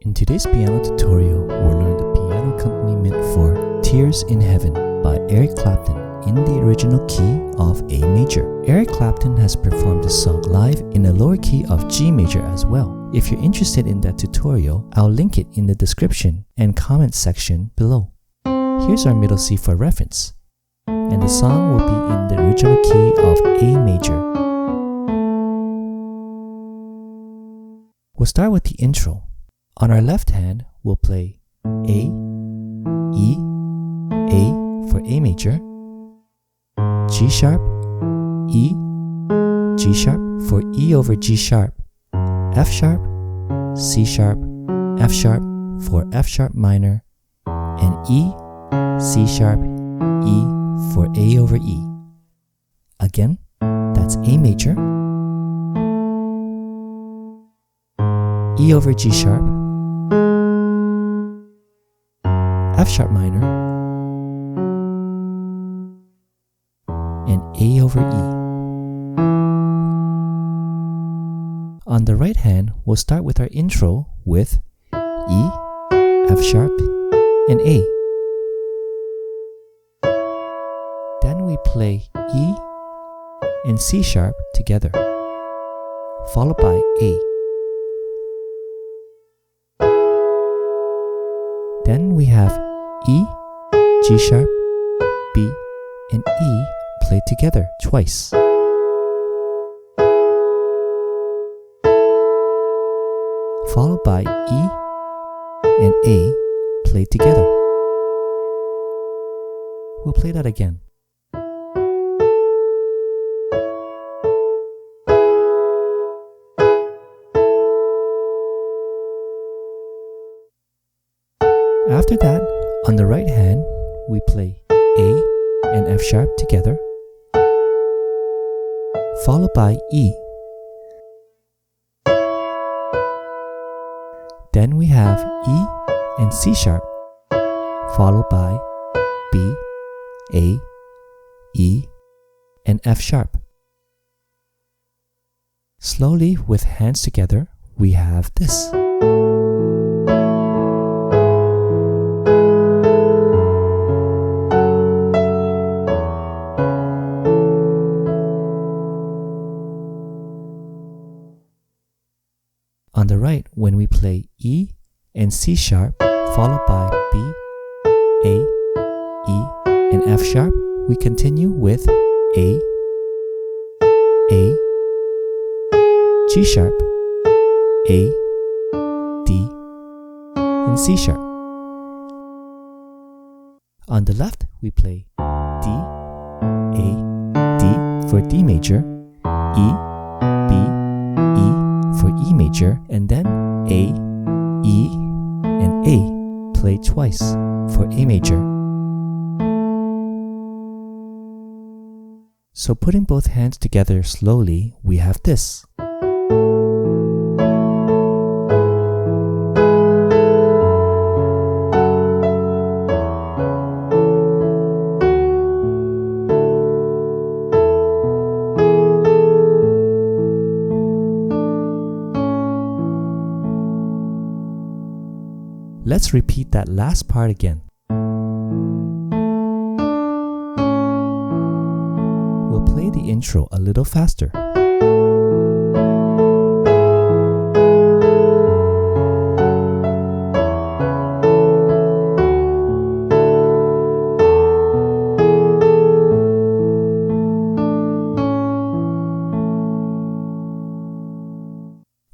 In today's piano tutorial, we'll learn the piano accompaniment for Tears in Heaven by Eric Clapton in the original key of A major. Eric Clapton has performed this song live in a lower key of G major as well. If you're interested in that tutorial, I'll link it in the description and comment section below. Here's our middle C for reference, and the song will be in the original key of A major. We'll start with the intro. On our left hand, we'll play A, E, A for A major, G sharp, E, G sharp for E over G sharp, F sharp, C sharp, F sharp for F sharp minor, and E, C sharp, E for A over E. Again, that's A major, E over G sharp, F sharp minor, and A over E. On the right hand, we'll start with our intro with E, F sharp, and A. Then we play E and C sharp together, followed by A. Then we have E, G sharp, B, and E played together twice. Followed by E and A played together. We'll play that again. After that, on the right hand, we play A and F sharp together, followed by E. Then we have E and C sharp, followed by B, A, E, and F sharp. Slowly, with hands together, we have this. On the right, when we play E and C sharp, followed by B, A, E, and F sharp, we continue with A, G sharp, A, D, and C sharp. On the left, we play D, A, D for D major, E, B, E for E major, and then A, E, and A played twice for A major. So putting both hands together slowly, we have this. Let's repeat that last part again. We'll play the intro a little faster.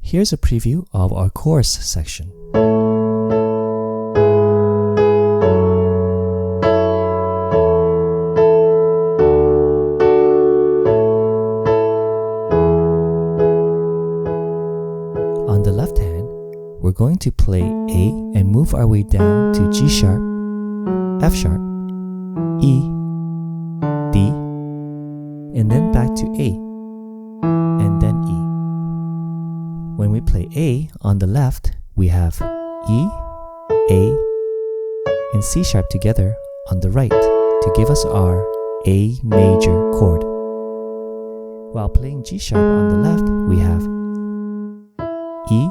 Here's a preview of our chorus section. On the left hand, we're going to play A and move our way down to G sharp, F sharp, E, D, and then back to A, and then E. When we play A on the left, we have E, A, and C sharp together on the right to give us our A major chord. While playing G sharp on the left, we have E,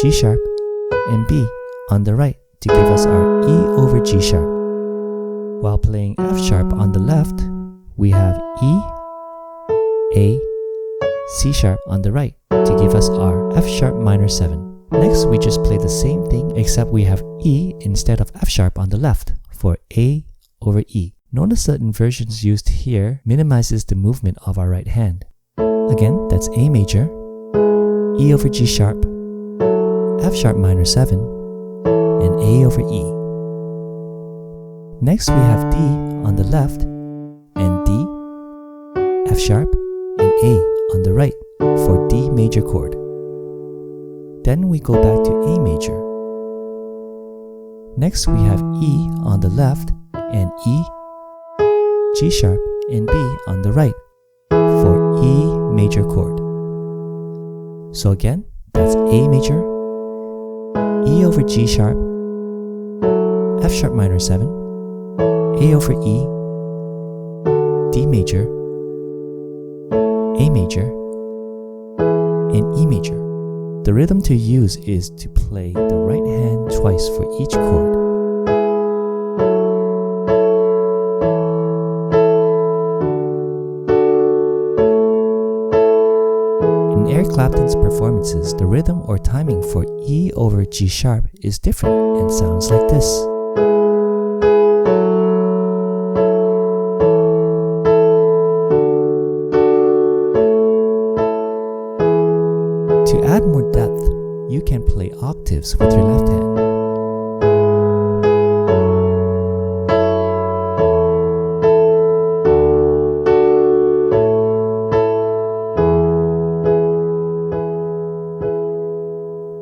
G sharp, and B on the right to give us our E over G sharp. While playing F sharp on the left, we have E, A, C sharp on the right to give us our F sharp minor 7. Next, we just play the same thing except we have E instead of F sharp on the left for A over E. Notice the inversions used here minimizes the movement of our right hand. Again, that's A major, E over G sharp, F sharp minor 7, and A over E. Next, we have D on the left, and D, F sharp, and A on the right for D major chord. Then we go back to A major. Next, we have E on the left, and E, G sharp, and B on the right for E major chord. So again, that's A major, E over G sharp, F sharp minor 7, A over E, D major, A major, and E major. The rhythm to use is to play the right hand twice for each chord. In Eric Clapton's performances, the rhythm or timing for E over G sharp is different and sounds like this. To add more depth, you can play octaves with your left hand.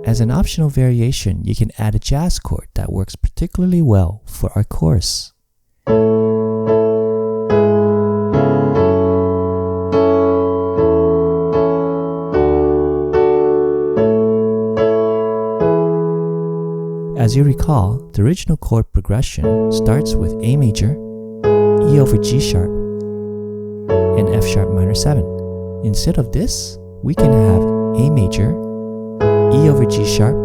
As an optional variation, you can add a jazz chord that works particularly well for our chorus. As you recall, the original chord progression starts with A major, E over G sharp, and F sharp minor 7. Instead of this, we can have A major, E over G sharp,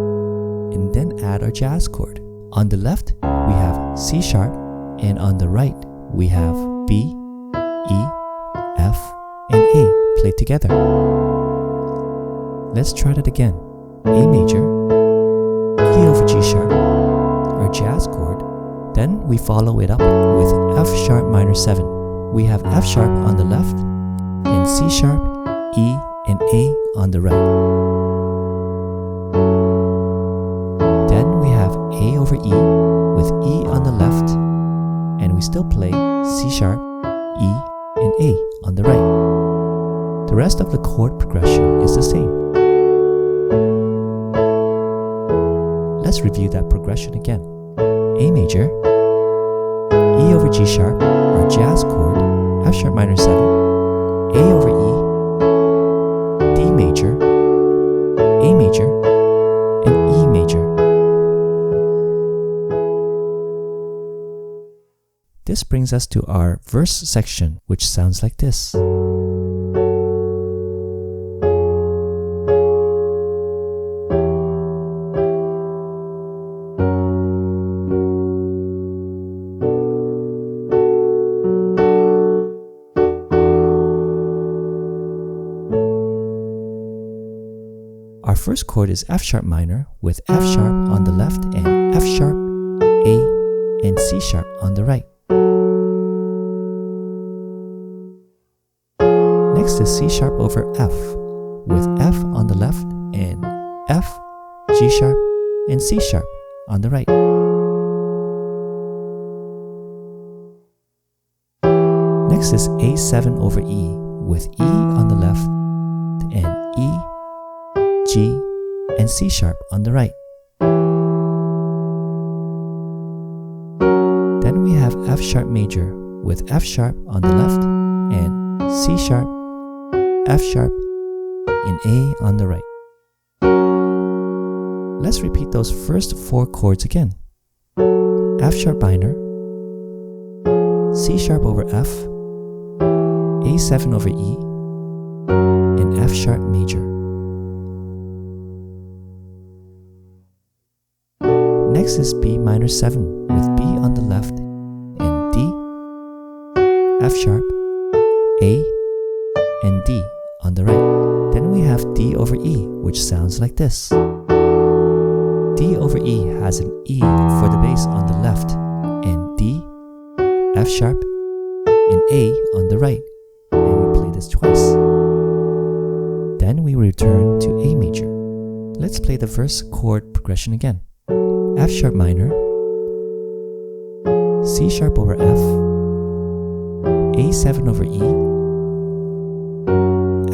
and then add our jazz chord. On the left, we have C sharp, and on the right, we have B, E, F, and A played together. Let's try that again. A major, E over G sharp, our jazz chord. Then we follow it up with F sharp minor 7. We have F sharp on the left, and C sharp, E, and A on the right. Then we have A over E with E on the left, and we still play C sharp, E, and A on the right. The rest of the chord progression is the same. Let's review that progression again. A major, E over G sharp, our jazz chord, F sharp minor 7, A over E, D major, A major, and E major. This brings us to our verse section, which sounds like this. Our first chord is F sharp minor with F sharp on the left and F sharp, A, and C sharp on the right. Next is C sharp over F with F on the left and F, G sharp, and C sharp on the right. Next is A7 over E with E on the left and E, G, and C sharp on the right. Then we have F sharp major with F sharp on the left and C sharp, F sharp, and A on the right. Let's repeat those first four chords again. F sharp minor, C sharp over F, A7 over E, and F sharp major. Next is B minor 7 with B on the left and D, F sharp, A, and D on the right. Then we have D over E, which sounds like this. D over E has an E for the bass on the left and D, F sharp, and A on the right. And we play this twice. Then we return to A major. Let's play the first chord progression again. F sharp minor, C sharp over F, A7 over E,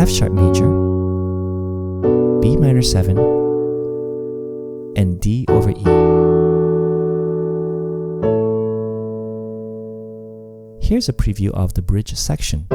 F sharp major, B minor 7, and D over E. Here's a preview of the bridge section.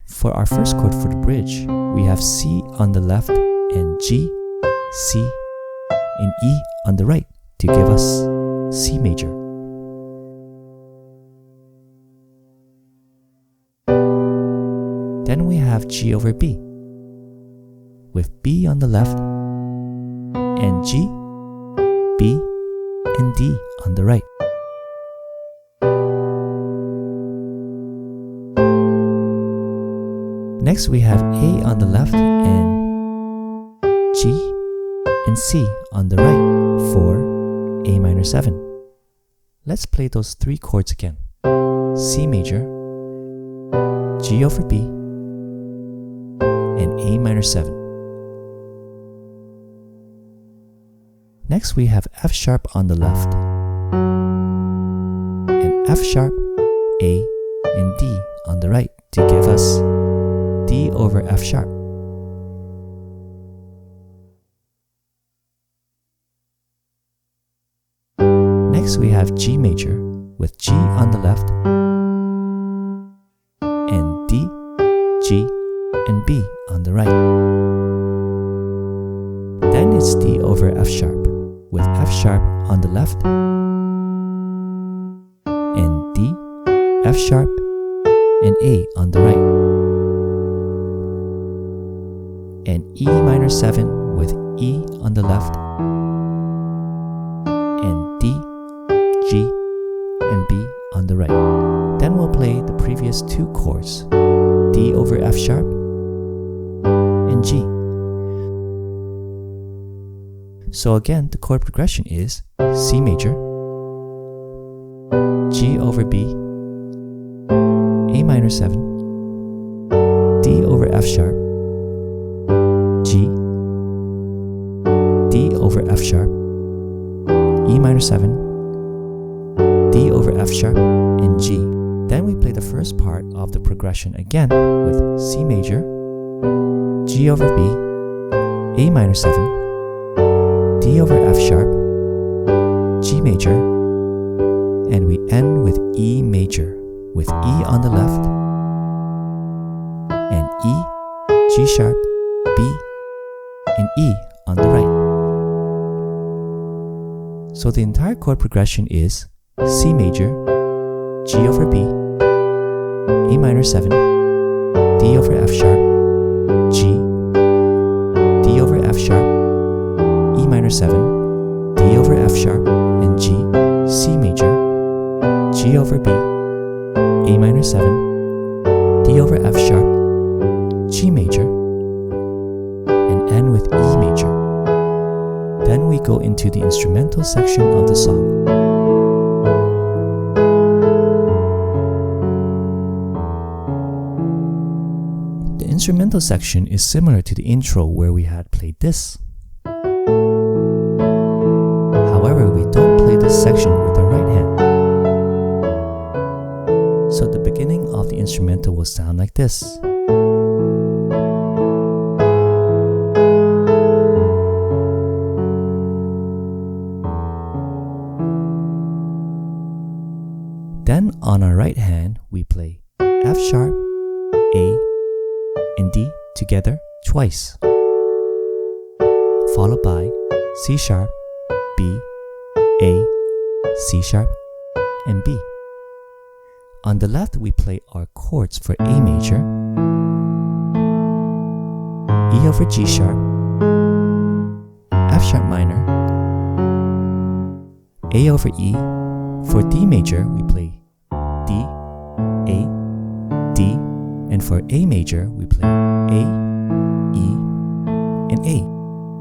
For our first chord for the bridge, we have C on the left and G, C, and E on the right to give us C major. Then we have G over B with B on the left and G, B, and D on the right. Next we have A on the left and G and C on the right for A minor 7. Let's play those three chords again. C major, G over B, and A minor 7. Next we have F sharp on the left and F sharp, A, and D on the right to give us D over F sharp. Next we have G major with G on the left and D, G, and B on the right. Then it's D over F sharp with F sharp on the left and D, F sharp, and A on the right. And E minor 7 with E on the left and D, G, and B on the right. Then we'll play the previous two chords, D over F sharp and G. So again, the chord progression is C major, G over B, A minor 7, D over F sharp, G, D over F sharp, E minor 7, D over F sharp, and G. Then we play the first part of the progression again with C major, G over B, A minor 7, D over F sharp, G major, and we end with E major with E on the left and E, G sharp, B, and E on the right. So the entire chord progression is C major, G over B, A minor 7, D over F sharp, G, D over F sharp, E minor 7, D over F sharp, and G, C major, G over B, A minor 7, D over F sharp, G major, and end with E major. Then we go into the instrumental section of the song. The instrumental section is similar to the intro where we had played this. However, we don't play this section with the right hand. So the beginning of the instrumental will sound like this. Then on our right hand, we play F sharp, A, and D together twice, followed by C sharp, B, A, C sharp, and B. On the left, we play our chords for A major, E over G sharp, F sharp minor, A over E. For D major, we play D, A, D, and for A major, we play A, E, and A.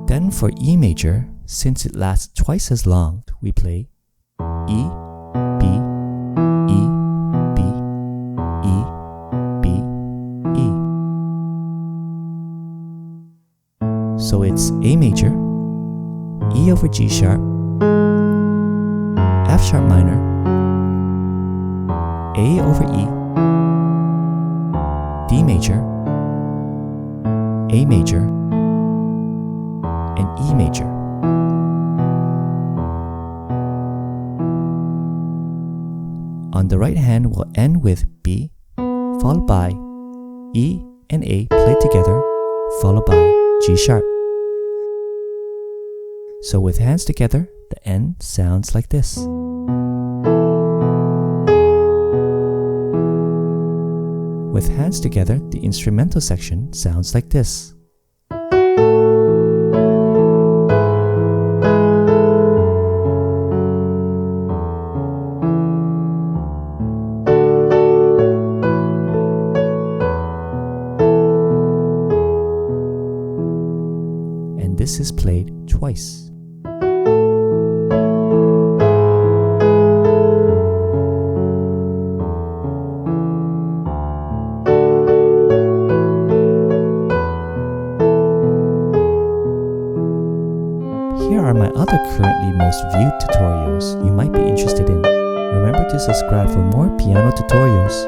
Then for E major, since it lasts twice as long, we play E, B, E, B, E, B, E. So it's A major, E over G sharp, F sharp minor, A over E, D major, A major, and E major. On the right hand, we'll end with B, followed by E and A played together, followed by G sharp. So with hands together, the end sounds like this. With hands together, the instrumental section sounds like this. And this is played twice. Here are my other currently most viewed tutorials you might be interested in. Remember to subscribe for more piano tutorials.